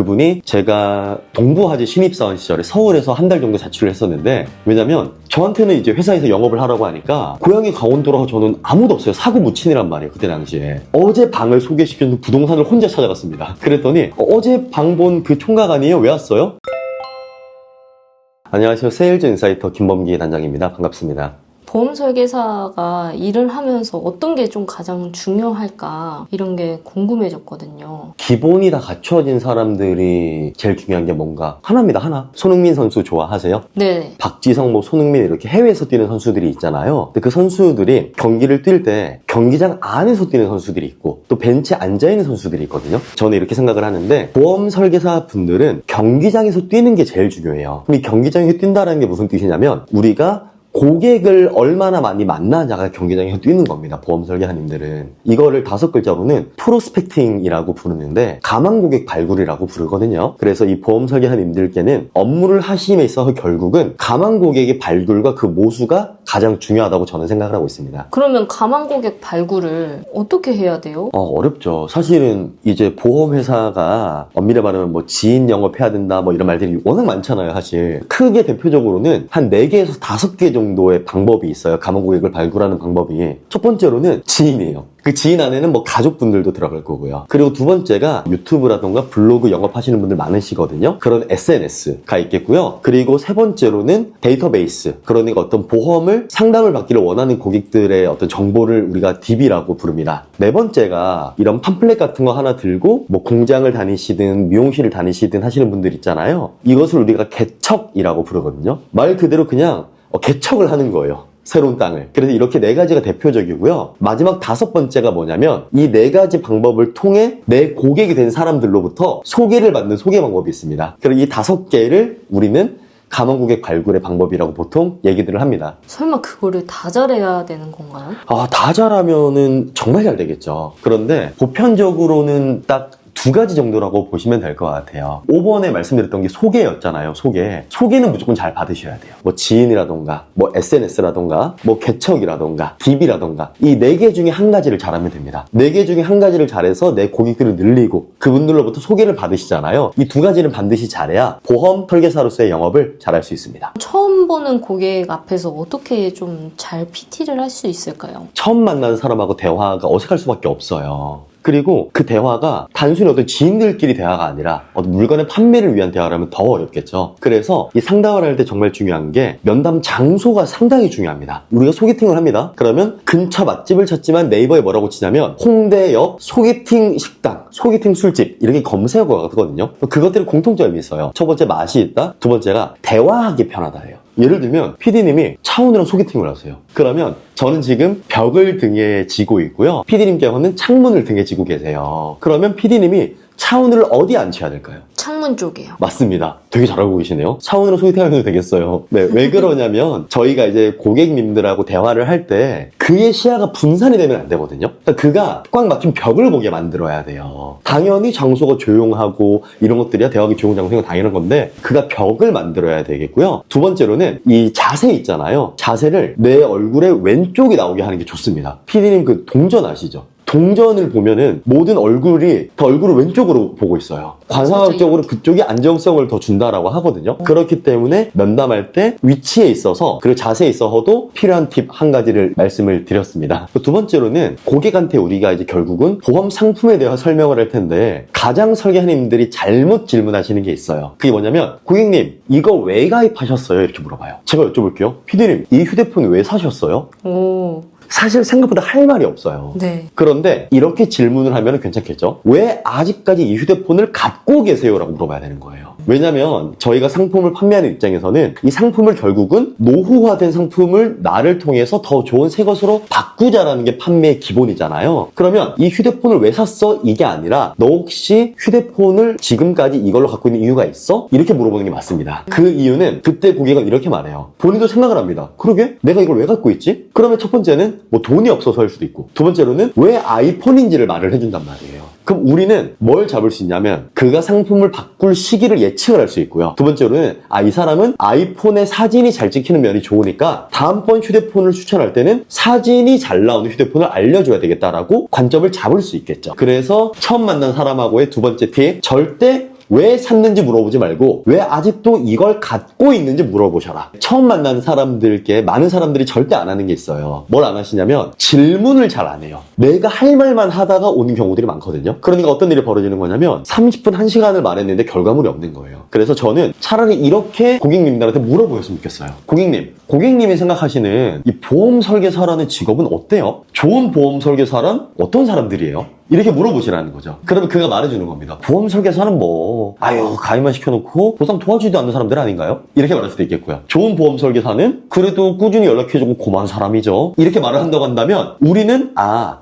그분이 제가 동부화재 신입사원 시절에 서울에서 한 달 정도 자취를 했었는데, 왜냐면 저한테는 이제 회사에서 영업을 하라고 하니까 고향이 강원도라서 저는 아무도 없어요. 사고 무친이란 말이에요, 그때 당시에. 어제 방을 소개시켜준 부동산을 혼자 찾아갔습니다. 그랬더니 어제 방 본 그 총각 아니에요? 왜 왔어요? 안녕하세요. 세일즈 인사이터 김범기 단장입니다. 반갑습니다. 보험 설계사가 일을 하면서 어떤 게 좀 가장 중요할까 이런 게 궁금해졌거든요. 기본이 다 갖춰진 사람들이 제일 중요한 게 뭔가 하나입니다. 하나. 손흥민 선수 좋아하세요? 네. 박지성, 손흥민 이렇게 해외에서 뛰는 선수들이 있잖아요. 근데 그 선수들이 경기를 뛸 때 경기장 안에서 뛰는 선수들이 있고 또 벤치에 앉아있는 선수들이 있거든요. 저는 이렇게 생각을 하는데, 보험 설계사 분들은 경기장에서 뛰는 게 제일 중요해요. 그럼 이 경기장에서 뛴다는 게 무슨 뜻이냐면, 우리가 고객을 얼마나 많이 만나냐가 경기장에서 뛰는 겁니다. 보험 설계사님들은. 이거를 5글자로는 프로스펙팅이라고 부르는데 가망 고객 발굴이라고 부르거든요. 그래서 이 보험 설계사님들께는 업무를 하심에 있어서 결국은 가망 고객의 발굴과 그 모수가 가장 중요하다고 저는 생각을 하고 있습니다. 그러면 가망 고객 발굴을 어떻게 해야 돼요? 어렵죠. 사실은 이제 보험회사가 엄밀히 말하면 뭐 지인 영업해야 된다 뭐 이런 말들이 워낙 많잖아요. 사실 크게 대표적으로는 한 4개에서 5개 정도의 방법이 있어요. 가망 고객을 발굴하는 방법이. 첫 번째로는 지인이에요. 그 지인 안에는 뭐 가족분들도 들어갈 거고요. 그리고 두 번째가 유튜브라던가 블로그 영업하시는 분들 많으시거든요. 그런 SNS가 있겠고요. 그리고 세 번째로는 데이터베이스. 그러니까 어떤 보험을 상담을 받기를 원하는 고객들의 어떤 정보를 우리가 DB라고 부릅니다. 네 번째가 이런 팜플렛 같은 거 하나 들고 뭐 공장을 다니시든 미용실을 다니시든 하시는 분들 있잖아요. 이것을 우리가 개척이라고 부르거든요. 말 그대로 그냥 개척을 하는 거예요. 새로운 땅을. 그래서 이렇게 4가지가 대표적이고요. 마지막 5번째가 뭐냐면, 이 4가지 방법을 통해 내 고객이 된 사람들로부터 소개를 받는 소개 방법이 있습니다. 그리고 이 5개를 우리는 가망 고객 발굴의 방법이라고 보통 얘기들을 합니다. 설마 그거를 다 잘해야 되는 건가요? 다 잘하면은 정말 잘 되겠죠. 그런데 보편적으로는 딱 2가지 정도라고 보시면 될 것 같아요. 5번에 말씀드렸던 게 소개였잖아요. 소개는 무조건 잘 받으셔야 돼요. 뭐 지인이라던가 뭐 SNS라던가 뭐 개척이라던가 DB라던가 이 4개 중에 한 가지를 잘하면 됩니다. 4개 중에 한 가지를 잘해서 내 고객들을 늘리고 그분들로부터 소개를 받으시잖아요. 이 2가지는 반드시 잘해야 보험 설계사로서의 영업을 잘할 수 있습니다. 처음 보는 고객 앞에서 어떻게 좀 잘 PT를 할 수 있을까요? 처음 만나는 사람하고 대화가 어색할 수밖에 없어요. 그리고 그 대화가 단순히 어떤 지인들끼리 대화가 아니라 어떤 물건의 판매를 위한 대화라면 더 어렵겠죠. 그래서 이 상담을 할 때 정말 중요한 게 면담 장소가 상당히 중요합니다. 우리가 소개팅을 합니다. 그러면 근처 맛집을 찾지만 네이버에 뭐라고 치냐면 홍대 옆 소개팅 식당, 소개팅 술집 이렇게 검색어가 하거든요. 그것들이 공통점이 있어요. 첫 번째 맛이 있다. 두 번째가 대화하기 편하다예요. 예를 들면 PD님이 차은우랑 소개팅을 하세요. 그러면 저는 지금 벽을 등에 지고 있고요. PD님께서는 창문을 등에 지고 계세요. 그러면 PD님이 차은우를 어디 앉혀야 될까요? 창문 쪽이에요. 맞습니다. 되게 잘 알고 계시네요. 차은우랑 소개팅하셔도 되겠어요. 네, 왜 그러냐면 저희가 이제 고객님들하고 대화를 할 때 그의 시야가 분산이 되면 안 되거든요. 그러니까 그가 꽉 막힌 벽을 보게 만들어야 돼요. 당연히 장소가 조용하고 이런 것들이야 대화하기 좋은 장소가 당연한 건데 그가 벽을 만들어야 되겠고요. 두 번째로는 이 자세 있잖아요. 자세를 내 얼굴의 왼쪽이 나오게 하는 게 좋습니다. PD님 그 동전 아시죠? 동전을 보면은 모든 얼굴이 다 얼굴을 왼쪽으로 보고 있어요. 관상학적으로 그쪽이 안정성을 더 준다라고 하거든요. 그렇기 때문에 면담할 때 위치에 있어서 그리고 자세에 있어서도 필요한 팁 한 가지를 말씀을 드렸습니다. 두 번째로는 고객한테 우리가 이제 결국은 보험 상품에 대해서 설명을 할 텐데 가장 설계사님들이 잘못 질문하시는 게 있어요. 그게 뭐냐면 고객님 이거 왜 가입하셨어요? 이렇게 물어봐요. 제가 여쭤볼게요. PD님 이 휴대폰 왜 사셨어요? 오. 사실 생각보다 할 말이 없어요. 네. 그런데 이렇게 질문을 하면 괜찮겠죠? 왜 아직까지 이 휴대폰을 갖고 계세요? 라고 물어봐야 되는 거예요. 왜냐면 저희가 상품을 판매하는 입장에서는 이 상품을 결국은 노후화된 상품을 나를 통해서 더 좋은 새 것으로 바꾸자라는 게 판매의 기본이잖아요. 그러면 이 휴대폰을 왜 샀어? 이게 아니라 너 혹시 휴대폰을 지금까지 이걸로 갖고 있는 이유가 있어? 이렇게 물어보는 게 맞습니다. 그 이유는 그때 고객은 이렇게 말해요. 본인도 생각을 합니다. 그러게? 내가 이걸 왜 갖고 있지? 그러면 첫 번째는 뭐 돈이 없어서일 수도 있고 두 번째로는 왜 아이폰인지를 말을 해준단 말이에요. 그럼 우리는 뭘 잡을 수 있냐면 그가 상품을 바꿀 시기를 예측을 할 수 있고요. 두 번째로는 이 사람은 아이폰에 사진이 잘 찍히는 면이 좋으니까 다음번 휴대폰을 추천할 때는 사진이 잘 나오는 휴대폰을 알려줘야 되겠다라고 관점을 잡을 수 있겠죠. 그래서 처음 만난 사람하고의 두 번째 팁, 절대 왜 샀는지 물어보지 말고 왜 아직도 이걸 갖고 있는지 물어보셔라. 처음 만나는 사람들께 많은 사람들이 절대 안 하는 게 있어요. 뭘 안 하시냐면 질문을 잘 안 해요. 내가 할 말만 하다가 오는 경우들이 많거든요. 그러니까 어떤 일이 벌어지는 거냐면 30분, 1시간을 말했는데 결과물이 없는 거예요. 그래서 저는 차라리 이렇게 고객님들한테 물어보셨으면 좋겠어요. 고객님이 생각하시는 이 보험 설계사라는 직업은 어때요? 좋은 보험 설계사란 어떤 사람들이에요? 이렇게 물어보시라는 거죠. 그러면 그가 말해주는 겁니다. 보험 설계사는 뭐 가입만 시켜놓고 보상 도와주지도 않는 사람들 아닌가요? 이렇게 말할 수도 있겠고요. 좋은 보험 설계사는 그래도 꾸준히 연락해주고 고마운 사람이죠. 이렇게 말을 한다고 한다면 우리는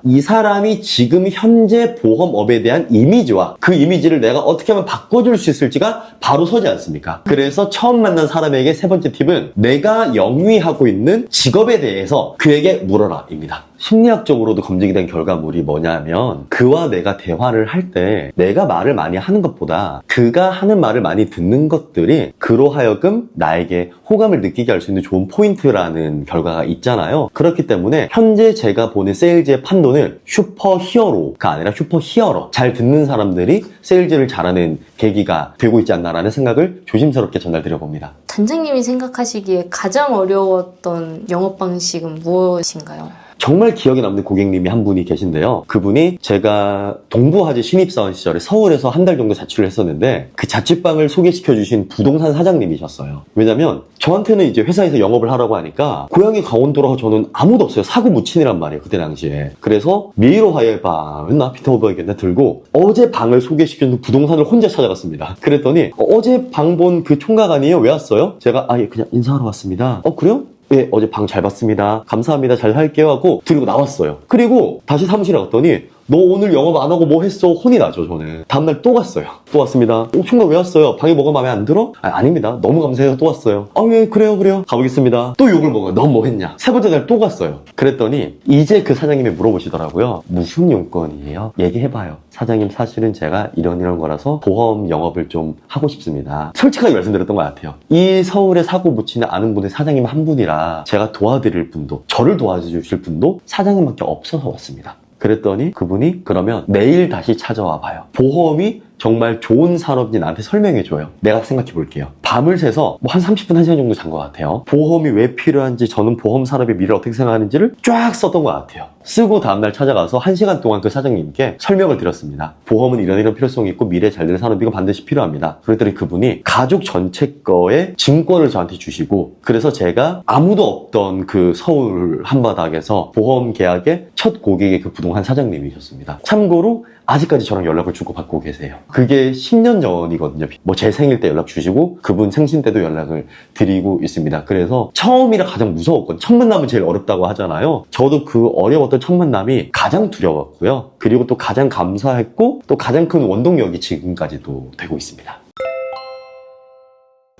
이 사람이 지금 현재 보험업에 대한 이미지와 그 이미지를 내가 어떻게 하면 바꿔줄 수 있을지가 바로 서지 않습니까? 그래서 처음 만난 사람에게 세 번째 팁은 내가 영위하고 있는 직업에 대해서 그에게 물어라 입니다. 심리학적으로도 검증이 된 결과물이 뭐냐면 그와 내가 대화를 할 때 내가 말을 많이 하는 것보다 그가 하는 말을 많이 듣는 것들이 그로 하여금 나에게 호감을 느끼게 할 수 있는 좋은 포인트라는 결과가 있잖아요. 그렇기 때문에 현재 제가 보는 세일즈의 판도는 슈퍼 히어로가 아니라 슈퍼 히어로, 잘 듣는 사람들이 세일즈를 잘하는 계기가 되고 있지 않나라는 생각을 조심스럽게 전달드려 봅니다. 단장님이 생각하시기에 가장 어려웠던 영업 방식은 무엇인가요? 정말 기억에 남는 고객님이 한 분이 계신데요. 그분이 제가 동부화재 신입사원 시절에 서울에서 한 달 정도 자취를 했었는데 그 자취방을 소개시켜주신 부동산 사장님이셨어요. 왜냐면 저한테는 이제 회사에서 영업을 하라고 하니까 고향이 강원도라서 저는 아무도 없어요. 사고 무친이란 말이에요. 그때 당시에. 그래서 미로화의 방은 나 피터버겠네 들고 어제 방을 소개시켜준 부동산을 혼자 찾아갔습니다. 그랬더니 어제 방 본 그 총각 아니에요? 왜 왔어요? 제가 예, 그냥 인사하러 왔습니다. 그래요? 예, 어제 방 잘 봤습니다. 감사합니다. 잘 살게요 하고 들고 나왔어요. 그리고 다시 사무실에 갔더니 너 오늘 영업 안 하고 뭐 했어? 혼이 나죠, 저는. 다음날 또 갔어요. 또 왔습니다. 총각 왜 왔어요? 방이 뭐가 마음에 안 들어? 아닙니다. 너무 감사해서 또 왔어요. 예, 그래요. 가보겠습니다. 또 욕을 먹어요. 넌 뭐 했냐? 세 번째 날 또 갔어요. 그랬더니 이제 그 사장님이 물어보시더라고요. 무슨 용건이에요? 얘기해봐요. 사장님, 사실은 제가 이런 거라서 보험 영업을 좀 하고 싶습니다. 솔직하게 말씀드렸던 것 같아요. 이 서울에 사고 묻히는 아는 분의 사장님 한 분이라 제가 도와드릴 분도, 저를 도와주실 분도 사장님밖에 없어서 왔습니다. 그랬더니 그분이 그러면 내일 다시 찾아와 봐요. 보험이 정말 좋은 산업인지 나한테 설명해줘요. 내가 생각해 볼게요. 밤을 새서 한 30분, 1시간 정도 잔 것 같아요. 보험이 왜 필요한지, 저는 보험 산업의 미래를 어떻게 생각하는지를 쫙 썼던 것 같아요. 쓰고 다음날 찾아가서 1시간 동안 그 사장님께 설명을 드렸습니다. 보험은 이런 필요성이 있고 미래 잘 되는 산업이고 반드시 필요합니다. 그랬더니 그분이 가족 전체 거의 증권을 저한테 주시고, 그래서 제가 아무도 없던 그 서울 한바닥에서 보험 계약의 첫 고객이 그 부동산 사장님이셨습니다. 참고로 아직까지 저랑 연락을 주고받고 계세요. 그게 10년 전이거든요. 제 생일 때 연락 주시고 그분 생신 때도 연락을 드리고 있습니다. 그래서 처음이라 가장 무서웠건, 첫 만남은 제일 어렵다고 하잖아요. 저도 그 어려웠던 첫 만남이 가장 두려웠고요. 그리고 또 가장 감사했고 또 가장 큰 원동력이 지금까지도 되고 있습니다.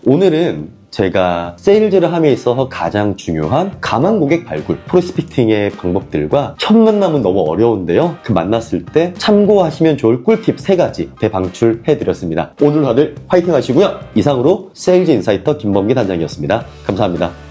오늘은 제가 세일즈를 함에 있어서 가장 중요한 가망 고객 발굴, 프로스펙팅의 방법들과 첫 만남은 너무 어려운데요. 그 만났을 때 참고하시면 좋을 꿀팁 3가지 대방출해드렸습니다. 오늘 다들 화이팅 하시고요. 이상으로 세일즈 인사이터 김범기 단장이었습니다. 감사합니다.